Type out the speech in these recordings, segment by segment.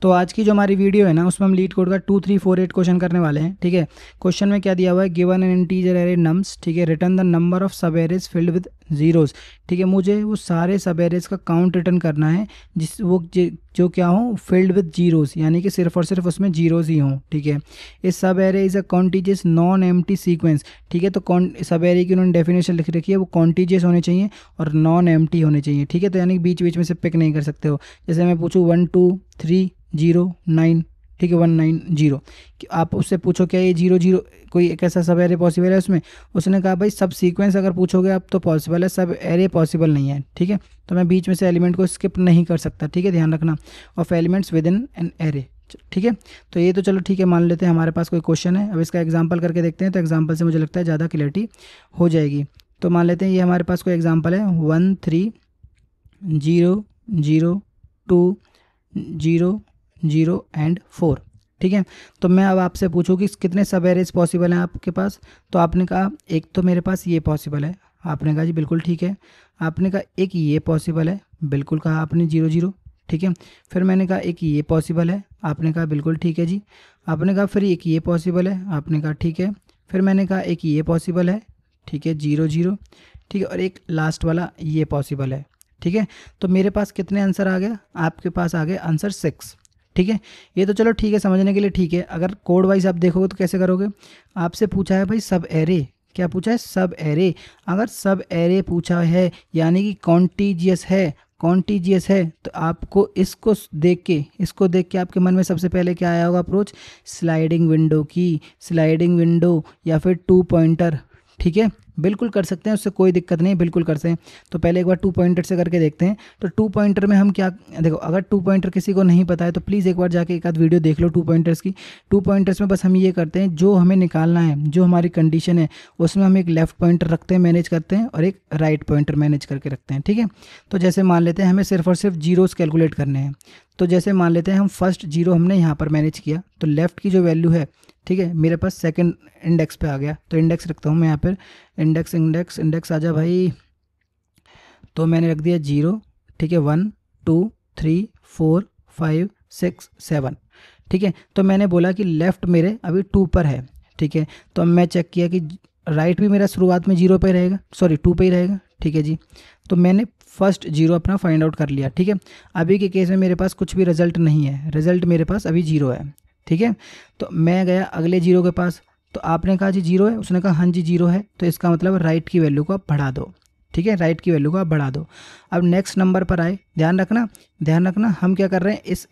तो आज की जो हमारी वीडियो है ना, उसमें हम लीड कोड का 2 3 4 8 क्वेश्चन करने वाले हैं। ठीक है, क्वेश्चन में क्या दिया हुआ है, given an integer array nums, ठीक है, रिटर्न द नंबर ऑफ सब एरेज फिल्ड विद जीरोस। ठीक है, मुझे वो सारे सब एरेज का काउंट रिटर्न करना है जिस वो जो क्या हो, फिल्ड विद जीरोस, यानी कि सिर्फ और सिर्फ उसमें जीरोस ही हों। ठीक है, इस सब array is a contiguous non empty sequence. ठीक है, तो सब एरे की उन्होंने डेफिनेशन लिख रखी है, वो कॉन्टीजियस होने चाहिए और नॉन एम्प्टी होने चाहिए। ठीक है, तो यानी बीच बीच में से पिक नहीं कर सकते हो। जैसे मैं पूछूँ 1 2 3 0 9, ठीक है 1 9 0, कि आप उससे पूछो क्या ये 0 0 कोई एक ऐसा सब एरे पॉसिबल है उसमें। उसने कहा भाई सब सीक्वेंस अगर पूछोगे आप तो पॉसिबल है, सब एरे पॉसिबल नहीं है। ठीक है, तो मैं बीच में से एलिमेंट को स्किप नहीं कर सकता। ठीक है, ध्यान रखना, of elements with in an array. ठीक है, तो ये तो चलो ठीक है, मान लेते हैं हमारे पास कोई क्वेश्चन है। अब इसका एग्जाम्पल करके देखते हैं, तो एग्जाम्पल से मुझे लगता है ज़्यादा क्लियरिटी हो जाएगी। तो मान लेते हैं ये हमारे पास कोई एग्जाम्पल है 1 3 0 0 2 0 0 एंड 4। ठीक है, तो मैं अब आपसे पूछूं कि कितने सब एरेज पॉसिबल हैं आपके पास। तो आपने कहा एक तो मेरे पास ये पॉसिबल है, आपने कहा जी बिल्कुल ठीक है। आपने कहा एक ये पॉसिबल है, बिल्कुल कहा आपने 0 0। ठीक है, फिर मैंने कहा एक ये पॉसिबल है, आपने कहा बिल्कुल ठीक है जी। आपने कहा फिर एक ये पॉसिबल है, आपने कहा ठीक है। फिर मैंने कहा एक ये पॉसिबल है, ठीक है 0 0। ठीक है, और एक लास्ट वाला ये पॉसिबल है। ठीक है, तो मेरे पास कितने आंसर आ गया, आपके पास आ गया आंसर 6। ठीक है, ये तो चलो ठीक है, समझने के लिए ठीक है। अगर कोड वाइज आप देखोगे तो कैसे करोगे, आपसे पूछा है भाई सब एरे, क्या पूछा है, सब एरे। अगर सब एरे पूछा है यानी कि कॉन्टीजियस है, कॉन्टीजियस है, तो आपको इसको देख के आपके मन में सबसे पहले क्या आया होगा अप्रोच, स्लाइडिंग विंडो की, स्लाइडिंग विंडो या फिर 2 पॉइंटर। ठीक है, बिल्कुल कर सकते हैं, उससे कोई दिक्कत नहीं, बिल्कुल कर सकते हैं। तो पहले एक बार 2 पॉइंटर से करके देखते हैं। तो 2 पॉइंटर में हम क्या, देखो अगर 2 पॉइंटर किसी को नहीं पता है तो प्लीज़ एक बार जाके एक आध वीडियो देख लो 2 पॉइंटर्स की। 2 पॉइंटर्स में बस हम ये करते हैं, जो हमें निकालना है, जो हमारी कंडीशन है, उसमें हम एक लेफ्ट पॉइंटर रखते हैं, मैनेज करते हैं, और एक राइट पॉइंटर मैनेज करके रखते हैं। ठीक है, तो जैसे मान लेते हैं हमें सिर्फ और सिर्फ जीरोस कैलकुलेट करने हैं। तो जैसे मान लेते हैं हम फर्स्ट जीरो हमने यहाँ पर मैनेज किया, तो लेफ़्ट की जो वैल्यू है, ठीक है, मेरे पास सेकंड इंडेक्स पे आ गया, तो इंडेक्स रखता हूँ मैं यहाँ पर, इंडेक्स इंडेक्स इंडेक्स आ जा भाई। तो मैंने रख दिया 0। ठीक है, 1 2 3 4 5 6 7। ठीक है, तो मैंने बोला कि लेफ़्ट मेरे अभी 2 पर है। ठीक है, तो अब मैं चेक किया कि राइट भी मेरा शुरुआत में 0 पे रहेगा, सॉरी 2 पे ही रहेगा। ठीक है जी, तो मैंने फर्स्ट 0 अपना फाइंड आउट कर लिया। ठीक है, अभी के केस में मेरे पास कुछ भी रिजल्ट नहीं है, रिजल्ट मेरे पास अभी 0 है। ठीक है, तो मैं गया अगले 0 के पास, तो आपने कहा जी 0 है, उसने कहा हाँ जी 0 है, तो इसका मतलब राइट की वैल्यू को आप बढ़ा दो। ठीक है, राइट की वैल्यू को आप बढ़ा दो। अब नेक्स्ट नंबर पर आए, ध्यान रखना हम क्या कर रहे हैं, इस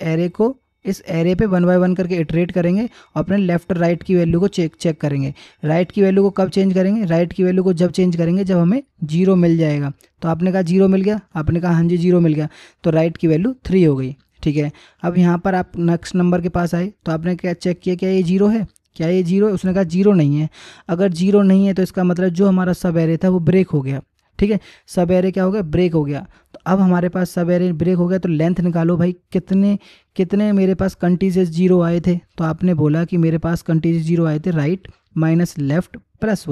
एरे पे 1 बाय 1 करके इटरेट करेंगे और अपने लेफ्ट और राइट की वैल्यू को चेक करेंगे। राइट की वैल्यू को कब चेंज करेंगे, राइट की वैल्यू को जब चेंज करेंगे जब हमें 0 मिल जाएगा। तो आपने कहा 0 मिल गया, आपने कहा हाँ जी 0 मिल गया, तो राइट की वैल्यू 3 हो गई। ठीक है, अब यहाँ पर आप नेक्स्ट नंबर के पास आए, तो आपने क्या चेक किया, क्या ये 0 है, क्या ये 0 है, उसने कहा 0 नहीं है। अगर 0 नहीं है तो इसका मतलब जो हमारा सब एरे था वो ब्रेक हो गया। ठीक है, सब एरे क्या हो गया, ब्रेक हो गया। तो अब हमारे पास सब एरे ब्रेक हो गया, तो लेंथ निकालो भाई, कितने कितने मेरे पास कंटीजियस 0 आए थे। तो आपने बोला कि मेरे पास कंटीजियस 0 आए थे right minus left plus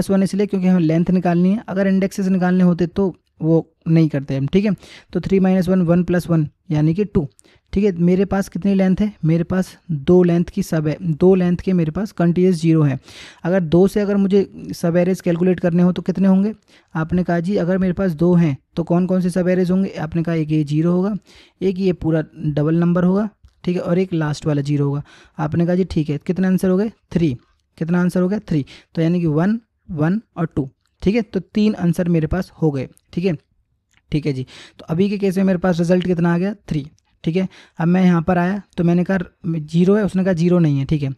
one इसलिए क्योंकि हमें लेंथ निकालनी है, अगर इंडेक्सेस निकालने होते तो वो नहीं करते हम। ठीक है, तो 3 - 1 1 + 1 यानी कि 2। ठीक है, मेरे पास कितनी लेंथ है, मेरे पास 2 लेंथ की सब है, 2 लेंथ के मेरे पास कंटीजियस 0 है। अगर 2 से अगर मुझे सब एरेज कैलकुलेट करने हो तो कितने होंगे, आपने कहा जी अगर मेरे पास 2 हैं तो कौन कौन से सब एरेज होंगे, आपने कहा एक ये 0 होगा, एक ये पूरा डबल नंबर होगा, ठीक है, और एक लास्ट वाला 0 होगा। आपने कहा जी ठीक है, कितने आंसर हो गए, 3। कितना आंसर हो गया, 3। तो यानी कि 1 1 और 2। ठीक है, तो 3 आंसर मेरे पास हो गए। ठीक है जी, तो अभी के केस में मेरे पास रिजल्ट कितना आ गया, 3। ठीक है, अब मैं यहाँ पर आया तो मैंने कहा 0 है, उसने कहा 0 नहीं है। ठीक है,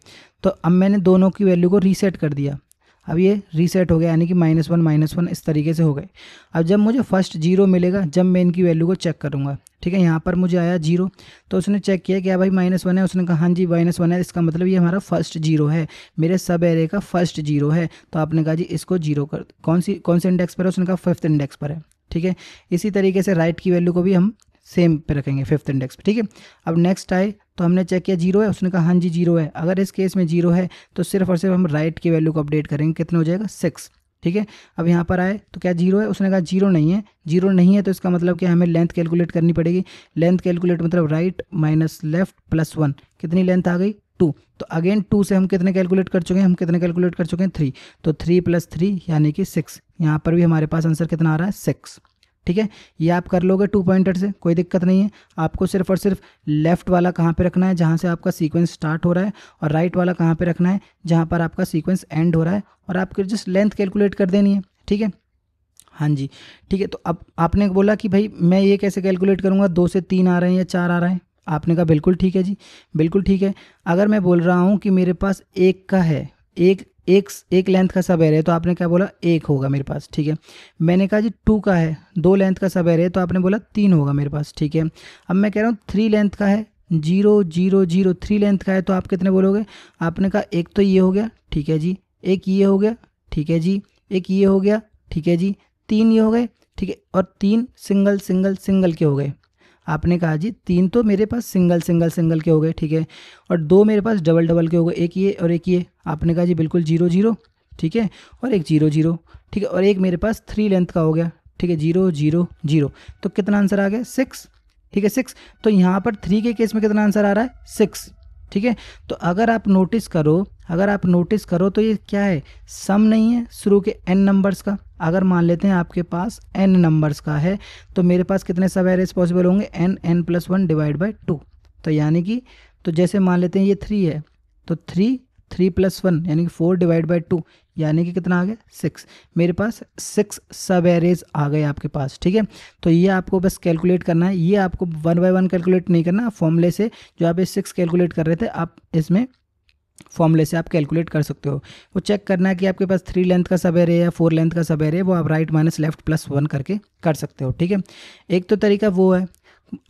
तो अब मैंने दोनों की वैल्यू को रीसेट कर दिया, अब ये रीसेट हो गया, यानी कि -1 -1 इस तरीके से हो गए। अब जब मुझे फर्स्ट 0 मिलेगा, जब मैं इनकी वैल्यू को चेक करूँगा, ठीक है, यहाँ पर मुझे आया 0, तो उसने चेक किया क्या भाई -1 है, उसने कहा हाँ जी -1 है, इसका मतलब ये हमारा फर्स्ट 0 है, मेरे सब एरे का फर्स्ट 0 है। तो आपने कहा जी इसको 0 कर, कौन से इंडेक्स पर है, उसने कहा 5th इंडेक्स पर है। ठीक है, इसी तरीके से राइट की वैल्यू को भी हम सेम पे रखेंगे 5th इंडेक्स पे। ठीक है, अब नेक्स्ट आए तो हमने चेक किया 0 है, उसने कहा हाँ जी 0 है। अगर इस केस में 0 है तो सिर्फ और सिर्फ हम राइट की वैल्यू को अपडेट करेंगे, कितना हो जाएगा 6। ठीक है। अब यहाँ पर आए तो क्या जीरो है, उसने कहा जीरो नहीं है, जीरो नहीं है तो इसका मतलब क्या, हमें लेंथ कैलकुलेट करनी पड़ेगी। लेंथ कैलकुलेट मतलब राइट माइनस लेफ्ट प्लस 1, कितनी लेंथ आ गई 2। तो अगेन 2 से हम कितने कैलकुलेट कर चुके हैं, हम कितने कैलकुलेट कर चुके हैं 3, तो 3 + 3 यानी कि 6। यहाँ पर भी हमारे पास आंसर कितना आ रहा है 6। ठीक है, ये आप कर लोगे 2 पॉइंटर से, कोई दिक्कत नहीं है। आपको सिर्फ और सिर्फ लेफ्ट वाला कहाँ पे रखना है, जहाँ से आपका सीक्वेंस स्टार्ट हो रहा है, और राइट वाला कहाँ पे रखना है, जहाँ पर आपका सीक्वेंस एंड हो रहा है, और आपको जस्ट लेंथ कैलकुलेट कर देनी है। ठीक है, हाँ जी ठीक है। तो अब आपने बोला कि भाई मैं ये कैसे कैलकुलेट करूँगा, 2 से 3 आ रहे हैं या 4 आ रहे हैं। आपने कहा बिल्कुल ठीक है जी, बिल्कुल ठीक है। अगर मैं बोल रहा हूँ कि मेरे पास एक का है, एक लेंथ का सब एरे है, तो आपने क्या बोला 1 होगा मेरे पास। ठीक है, मैंने कहा जी 2 का है, 2 लेंथ का सब एरे है, तो आपने बोला 3 होगा मेरे पास। ठीक है, अब मैं कह रहा हूँ 3 लेंथ का है, 0 0 0 3 लेंथ का है, तो आप कितने बोलोगे। आपने कहा एक तो ये हो गया, ठीक है जी, एक ये हो गया, ठीक है जी, एक ये हो गया, ठीक है जी, 3 ये हो गए, ठीक है, और 3 सिंगल सिंगल सिंगल के हो गए। आपने कहा जी 3 तो मेरे पास सिंगल सिंगल सिंगल के हो गए, ठीक है, और 2 मेरे पास डबल डबल के हो गए, एक ये और एक ये। आपने कहा जी बिल्कुल 0 0, ठीक है, और एक 0 0, ठीक है, और एक मेरे पास 3 लेंथ का हो गया, ठीक है, 0 0 0। तो कितना आंसर आ गया 6। ठीक है 6। तो यहाँ पर 3 के केस में कितना आंसर आ रहा है 6। ठीक है, तो अगर आप नोटिस करो तो ये क्या है, सम नहीं है शुरू के n नंबर्स का। अगर मान लेते हैं आपके पास n नंबर्स का है, तो मेरे पास कितने सब एरेज पॉसिबल होंगे, n + 1 / 2। तो यानी कि, तो जैसे मान लेते हैं ये 3 है, तो 3 + 1 यानी कि 4 / 2, यानी कि कितना आ गया 6। मेरे पास 6 सब एरेज आ गए आपके पास। ठीक है, तो ये आपको बस कैलकुलेट करना है, ये आपको 1 बाय 1 कैलकुलेट नहीं करना, फॉर्मूले से जो आप ये 6 कैलकुलेट कर रहे थे, आप इसमें फॉर्मूले से आप कैलकुलेट कर सकते हो। वो चेक करना है कि आपके पास 3 लेंथ का सब एरे या 4 लेंथ का सब एरे, वो आप राइट माइनस लेफ्ट प्लस 1 करके कर सकते हो। ठीक है, एक तो तरीका वो है।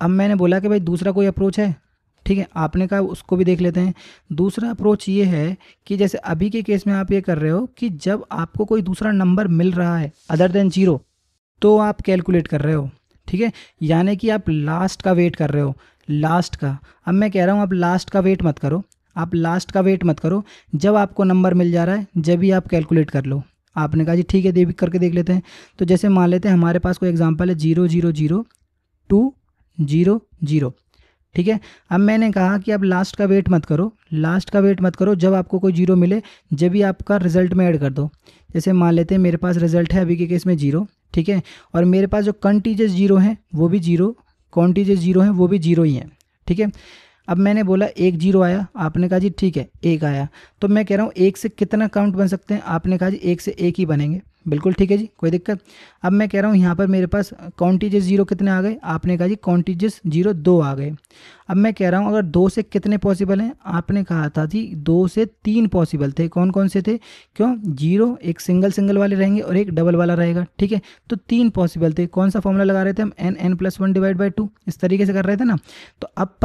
अब मैंने बोला कि भाई दूसरा कोई अप्रोच है, ठीक है, आपने कहा उसको भी देख लेते हैं। दूसरा अप्रोच ये है कि जैसे अभी के केस में आप ये कर रहे हो कि जब आपको कोई दूसरा नंबर मिल रहा है अदर देन 0, तो आप कैलकुलेट कर रहे हो। ठीक है, यानी कि आप लास्ट का वेट कर रहे हो, लास्ट का। अब मैं कह रहा हूँ आप लास्ट का वेट मत करो, आप लास्ट का वेट मत करो, जब आपको नंबर मिल जा रहा है जब ही आप कैलकुलेट कर लो। आपने कहा जी ठीक है, भी करके देख लेते हैं। तो जैसे मान लेते हैं हमारे पास कोई एग्जांपल है 0 0 0 2 0 0। ठीक है, अब मैंने कहा कि आप लास्ट का वेट मत करो, लास्ट का वेट मत करो, जब आपको कोई 0 मिले जब भी आपका रिजल्ट में ऐड कर दो। जैसे मान लेते हैं मेरे पास रिजल्ट है अभी के केस में 0, ठीक है, और मेरे पास जो कंटीजियस 0 हैं वो भी 0, कॉन्टीजियस 0 हैं वो भी 0 ही हैं। ठीक है, अब मैंने बोला एक 0 आया, आपने कहा जी ठीक है एक आया, तो मैं कह रहा हूँ एक से कितना काउंट बन सकते हैं, आपने कहा जी एक से एक ही बनेंगे। बिल्कुल ठीक है जी, कोई दिक्कत। अब मैं कह रहा हूँ यहाँ पर मेरे पास कॉन्टीजियस 0 कितने आ गए, आपने कहा जी कॉन्टीजियस 0 2 आ गए। अब मैं कह रहा हूँ अगर 2 से कितने पॉसिबल हैं, आपने कहा था जी 2 से 3 पॉसिबल थे। कौन कौन से थे, क्यों 0 एक सिंगल सिंगल वाले रहेंगे और एक डबल वाला रहेगा। ठीक है, तो 3 पॉसिबल थे। कौन सा फॉर्मूला लगा रहे थे हम, n + 1 / 2, इस तरीके से कर रहे थे ना। तो अब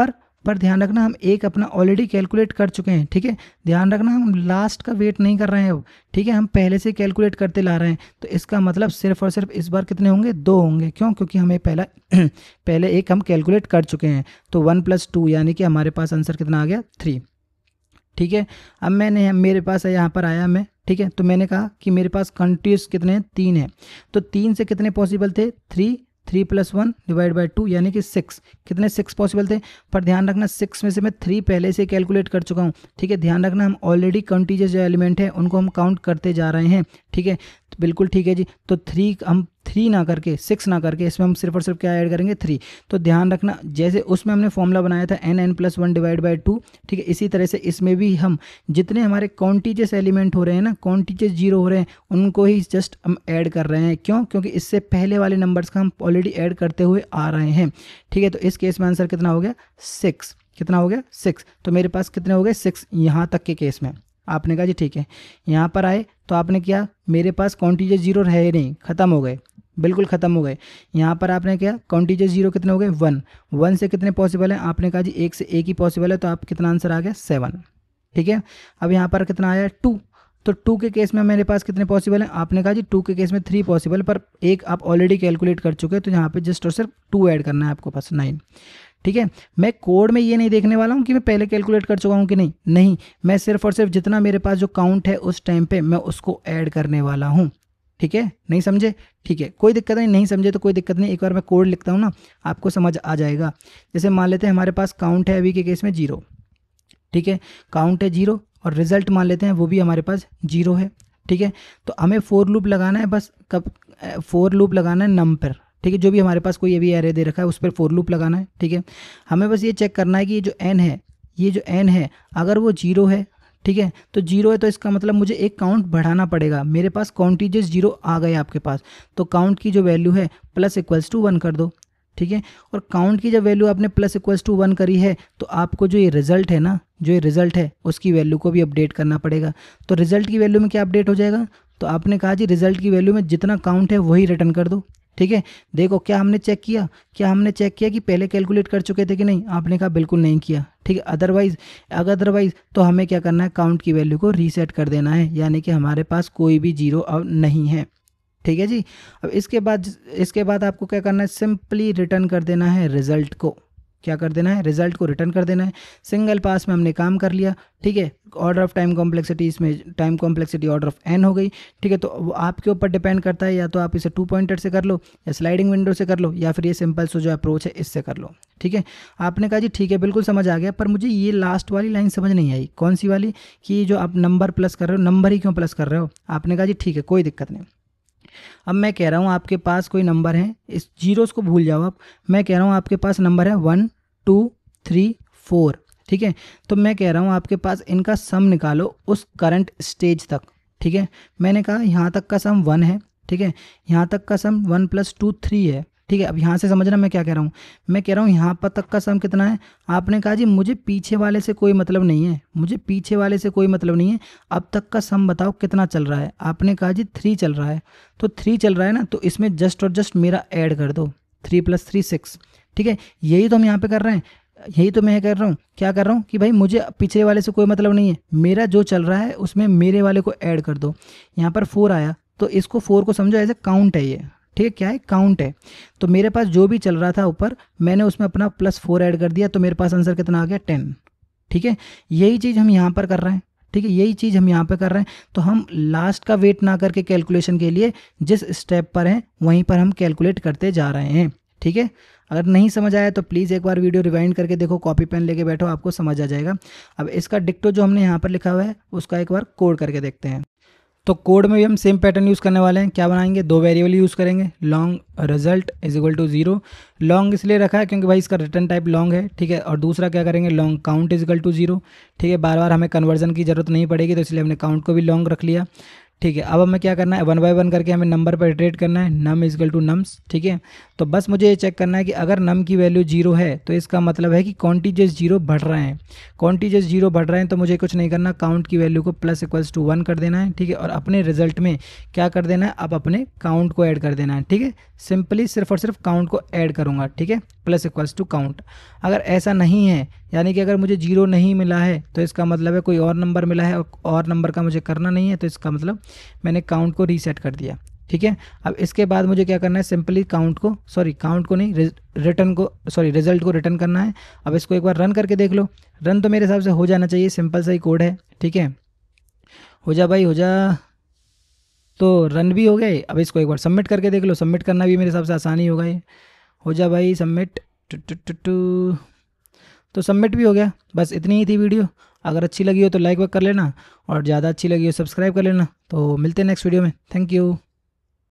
पर ध्यान रखना हम एक अपना ऑलरेडी कैलकुलेट कर चुके हैं। ठीक है, ध्यान रखना हम लास्ट का वेट नहीं कर रहे हैं अब। ठीक है, हम पहले से कैलकुलेट करते ला रहे हैं, तो इसका मतलब सिर्फ और सिर्फ इस बार कितने होंगे 2 होंगे। क्यों, क्योंकि हमें पहले एक हम कैलकुलेट कर चुके हैं। तो 1 + 2 यानी कि हमारे पास आंसर कितना आ गया 3। ठीक है, अब मैंने मेरे पास यहाँ पर आया मैं, ठीक है, तो मैंने कहा कि मेरे पास कंटीन्यूअस कितने हैं 3 है, तो 3 से कितने पॉसिबल थे 3 + 1 / 2 यानी कि 6। कितने 6 पॉसिबल थे, पर ध्यान रखना 6 में से मैं 3 पहले से कैलकुलेट कर चुका हूँ। ठीक है, ध्यान रखना हम ऑलरेडी कंटीजियस जो एलिमेंट है उनको हम काउंट करते जा रहे हैं। ठीक है, तो बिल्कुल ठीक है जी। तो 3 हम 3 ना करके 6 ना करके इसमें हम सिर्फ और सिर्फ क्या ऐड करेंगे 3। तो ध्यान रखना जैसे उसमें हमने फॉर्मूला बनाया था n + 1 / 2, ठीक है, इसी तरह से इसमें भी हम जितने हमारे कॉन्टीजियस एलिमेंट हो रहे हैं ना, कॉन्टीजियस 0 हो रहे हैं, उनको ही जस्ट हम ऐड कर रहे हैं। क्यों, क्योंकि इससे पहले वाले नंबर्स का हम ऑलरेडी ऐड करते हुए आ रहे हैं। ठीक है, तो इस केस में आंसर कितना हो गया 6। कितना हो गया 6। तो मेरे पास कितने हो गए 6 यहाँ तक के केस में। आपने कहा जी ठीक है, यहाँ पर आए तो आपने किया, मेरे पास कॉन्टीजियस 0 रहे नहीं, ख़त्म हो गए, बिल्कुल ख़त्म हो गए। यहाँ पर आपने क्या कॉन्टीजियस 0 कितने हो गए 1, 1 से कितने पॉसिबल है, आपने कहा जी एक से एक ही पॉसिबल है, तो आप कितना आंसर आ गया 7। ठीक है, अब यहाँ पर कितना आया 2, तो 2 के केस में मेरे पास कितने पॉसिबल हैं, आपने कहा जी 2 के केस में 3 पॉसिबल, पर एक आप ऑलरेडी कैलकुलेट कर चुके हैं, तो यहाँ पे जस्ट और सिर्फ 2 ऐड करना है आपको पास 9। ठीक है, मैं कोड में ये नहीं देखने वाला हूँ कि मैं पहले कैलकुलेट कर चुका हूँ कि नहीं, मैं सिर्फ और सिर्फ जितना मेरे पास जो काउंट है उस टाइम पे मैं उसको ऐड करने वाला हूँ। ठीक है, नहीं समझे? ठीक है, कोई दिक्कत नहीं, नहीं समझे तो कोई दिक्कत नहीं, एक बार मैं कोड लिखता हूँ ना, आपको समझ आ जाएगा। जैसे मान लेते हैं हमारे पास काउंट है अभी के केस में 0, ठीक है, काउंट है 0 और रिजल्ट मान लेते हैं वो भी हमारे पास 0 है, ठीक है। तो हमें फोर लूप लगाना है, बस कब फोर लूप लगाना है नम पर, ठीक है, जो भी हमारे पास कोई अभी एरे दे रखा है उस पर फोर लूप लगाना है, ठीक है। हमें बस ये चेक करना है कि ये जो n है, ये जो n है अगर वो 0 है, ठीक है, तो 0 है तो इसका मतलब मुझे एक काउंट बढ़ाना पड़ेगा। मेरे पास काउंटिजेस 0 आ गए आपके पास, तो काउंट की जो वैल्यू है प्लस इक्वल्स टू 1 कर दो, ठीक है। और काउंट की जब वैल्यू आपने प्लस इक्वल्स टू 1 करी है तो आपको जो ये रिजल्ट है ना, जो ये रिजल्ट है उसकी वैल्यू को भी अपडेट करना पड़ेगा। तो रिजल्ट की वैल्यू में क्या अपडेट हो जाएगा, तो आपने कहा जी रिजल्ट की वैल्यू में जितना काउंट है वही रिटर्न कर दो, ठीक है। देखो क्या हमने चेक किया, क्या हमने चेक किया कि पहले कैलकुलेट कर चुके थे कि नहीं, आपने कहा बिल्कुल नहीं किया, ठीक है। अदरवाइज तो हमें क्या करना है, काउंट की वैल्यू को रीसेट कर देना है, यानी कि हमारे पास कोई भी 0 अब नहीं है, ठीक है जी। अब इसके बाद आपको क्या करना है, सिंपली रिटर्न कर देना है रिजल्ट को, क्या कर देना है, रिजल्ट को रिटर्न कर देना है। सिंगल पास में हमने काम कर लिया, ठीक है। ऑर्डर ऑफ टाइम कॉम्प्लेक्सिटी, इसमें time complexity order of n हो गई, ठीक है। तो वो आपके ऊपर डिपेंड करता है, या तो आप इसे 2 पॉइंटर से कर लो, या स्लाइडिंग विंडो से कर लो, या फिर ये सिंपल सो जो अप्रोच है इससे कर लो, ठीक है। आपने कहा जी ठीक है बिल्कुल समझ आ गया, पर मुझे ये लास्ट वाली लाइन समझ नहीं आई। कौन सी वाली, कि जो आप नंबर प्लस कर रहे हो, नंबर ही क्यों प्लस कर रहे हो। आपने कहा जी ठीक है कोई दिक्कत नहीं। अब मैं कह रहा हूँ आपके पास कोई नंबर है, इस जीरोस को भूल जाओ आप, मैं कह रहा हूँ आपके पास नंबर है 1 2 3 4, ठीक है। तो मैं कह रहा हूँ आपके पास इनका सम निकालो उस करंट स्टेज तक, ठीक है। मैंने कहा यहाँ तक का सम 1 है, ठीक है, यहाँ तक का सम 1 + 2 3 है, ठीक है। अब यहाँ से समझना मैं क्या कह रहा हूँ, मैं कह रहा हूँ यहाँ पर तक का सम कितना है। आपने कहा जी मुझे पीछे वाले से कोई मतलब नहीं है, मुझे पीछे वाले से कोई मतलब नहीं है, अब तक का सम बताओ कितना चल रहा है। आपने कहा जी 3 चल रहा है, तो 3 चल रहा है ना, तो इसमें जस्ट और जस्ट मेरा ऐड कर दो, 3 + 3 6, ठीक है। यही तो हम यहाँ पे कर रहे हैं, यही तो मैं कर रहा हूँ, क्या कर रहा हूँ कि भाई मुझे पिछले वाले से कोई मतलब नहीं है, मेरा जो चल रहा है उसमें मेरे वाले को ऐड कर दो। यहाँ पर 4 आया तो इसको 4 को समझो एज ए काउंट है, ये ठीक है, क्या है, काउंट है। तो मेरे पास जो भी चल रहा था ऊपर, मैंने उसमें अपना +4 ऐड कर दिया, तो मेरे पास आंसर कितना आ गया 10, ठीक है। यही चीज़ हम यहाँ पर कर रहे हैं, ठीक है, यही चीज़ हम यहाँ पे कर रहे हैं। तो हम लास्ट का वेट ना करके कैलकुलेशन के लिए जिस स्टेप पर हैं वहीं पर हम कैलकुलेट करते जा रहे हैं, ठीक है। अगर नहीं समझ आया तो प्लीज़ एक बार वीडियो रिवाइंड करके देखो, कॉपी पेन लेके बैठो, आपको समझ आ जाएगा। अब इसका डिक्टो जो हमने यहाँ पर लिखा हुआ है उसका एक बार कोड करके देखते हैं। तो कोड में भी हम सेम पैटर्न यूज़ करने वाले हैं। क्या बनाएंगे, 2 वेरिएबल यूज़ करेंगे, लॉन्ग रिजल्ट = 0। लॉन्ग इसलिए रखा है क्योंकि भाई इसका रिटर्न टाइप लॉन्ग है, ठीक है। और दूसरा क्या करेंगे, लॉन्ग काउंट = 0, ठीक है। बार बार हमें कन्वर्जन की ज़रूरत नहीं पड़ेगी, तो इसलिए हमने काउंट को भी लॉन्ग रख लिया, ठीक है। अब हमें क्या करना है, 1 बाय 1 करके हमें नंबर पर इटरेट करना है, नम = नम्स, ठीक है। तो बस मुझे ये चेक करना है कि अगर नम की वैल्यू 0 है तो इसका मतलब है कि क्वांटिजेस 0 बढ़ रहे हैं, क्वांटिजेस 0 बढ़ रहे हैं। तो मुझे कुछ नहीं करना, काउंट की वैल्यू को += 1 कर देना है, ठीक है। और अपने रिजल्ट में क्या कर देना है, अब अपने काउंट को ऐड कर देना है, ठीक है। सिंपली सिर्फ और सिर्फ काउंट को ऐड करूँगा, ठीक है, += काउंट। अगर ऐसा नहीं है, यानी कि अगर मुझे 0 नहीं मिला है तो इसका मतलब है कोई और नंबर मिला है, और नंबर का मुझे करना नहीं है, तो इसका मतलब मैंने काउंट को रीसेट कर दिया, ठीक है। अब इसके बाद मुझे क्या करना है, सिंपली काउंट को नहीं, रिजल्ट को रिटर्न करना है। अब इसको एक बार रन करके देख लो, रन तो मेरे हिसाब से हो जाना चाहिए, सिंपल सा ही कोड है, ठीक है। हो जा भाई हो जा, तो रन भी हो गए। अब इसको एक बार सबमिट करके देख लो, सबमिट करना भी मेरे हिसाब से आसानी होगा ये। हो जा भाई सबमिट, तो सबमिट भी हो गया। बस इतनी ही थी वीडियो। अगर अच्छी लगी हो तो लाइक कर लेना, और ज़्यादा अच्छी लगी हो सब्सक्राइब कर लेना। तो मिलते हैं नेक्स्ट वीडियो में, थैंक यू।